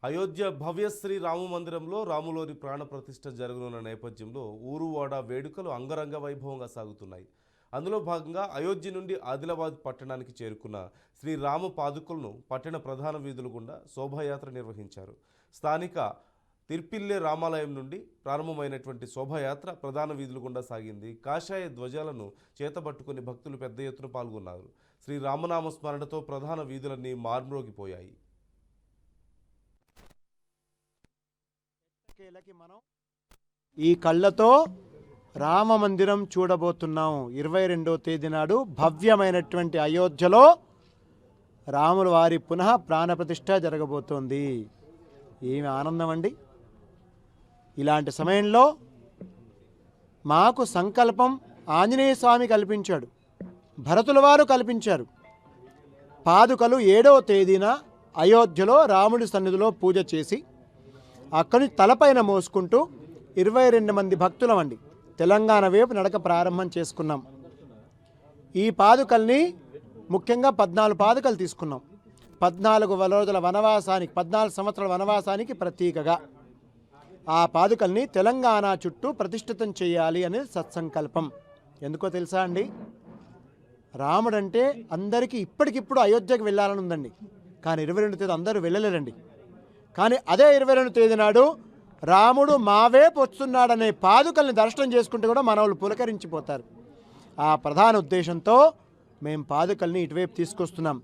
అయోధ్య భవ్యశ్రీ రామ మందిరంలో రాములోని ప్రాణ ప్రతిష్ఠ జరగనున్న నేపథ్యంలో ఊరువాడ వేడుకలు అంగరంగ వైభవంగా సాగుతున్నాయి. అందులో భాగంగా అయోధ్య నుండి ఆదిలాబాద్ పట్టణానికి చేరుకున్న శ్రీ రామ పాదుకలను పట్టణ ప్రధాన వీధుల గుండా శోభాయాత్ర నిర్వహించారు. స్థానిక తిర్పిల్లె రామాలయం నుండి ప్రారంభమైనటువంటి శోభాయాత్ర ప్రధాన వీధుల గుండా సాగింది. కాషాయ ధ్వజాలను చేతబట్టుకుని భక్తులు పెద్ద ఎత్తున పాల్గొన్నారు. శ్రీ రామనామ స్మరణతో ప్రధాన వీధులన్నీ మార్మ్రోగిపోయాయి. ఈ కళ్ళతో రామ మందిరం చూడబోతున్నాం. 22వ తేదీ నాడు భవ్యమైనటువంటి అయోధ్యలో రాముల వారి పునః ప్రాణప్రతిష్ఠ జరగబోతోంది. ఏమి ఆనందం అండి! ఇలాంటి సమయంలో మాకు సంకల్పం ఆంజనేయ స్వామి కల్పించాడు, భరతుల వారు కల్పించారు. పాదుకలు 7వ తేదీన అయోధ్యలో రాముడి సన్నిధిలో పూజ చేసి అక్కడి తలపైన మోసుకుంటూ 22 మంది భక్తులమండి తెలంగాణ వైపు నడక ప్రారంభం చేసుకున్నాం. ఈ పాదుకల్ని ముఖ్యంగా 14 పాదుకలు తీసుకున్నాం. 14 రోజుల వనవాసానికి, 14 సంవత్సరాల వనవాసానికి ప్రతీకగా ఆ పాదుకల్ని తెలంగాణ చుట్టూ ప్రతిష్ఠితం చేయాలి అనేది సత్సంకల్పం. ఎందుకో తెలుసా అండి? రాముడంటే అందరికీ ఇప్పటికిప్పుడు అయోధ్యకు వెళ్ళాలని ఉందండి, కానీ 22 తేదీ అందరూ వెళ్ళలేరండి. కానీ అదే 22 తేదీ నాడు రాముడు మా వైపు వస్తున్నాడనే పాదుకల్ని దర్శనం చేసుకుంటే కూడా మనవాళ్ళు పులకరించిపోతారు. ఆ ప్రధాన ఉద్దేశంతో మేము పాదుకల్ని ఇటువైపు తీసుకొస్తున్నాం.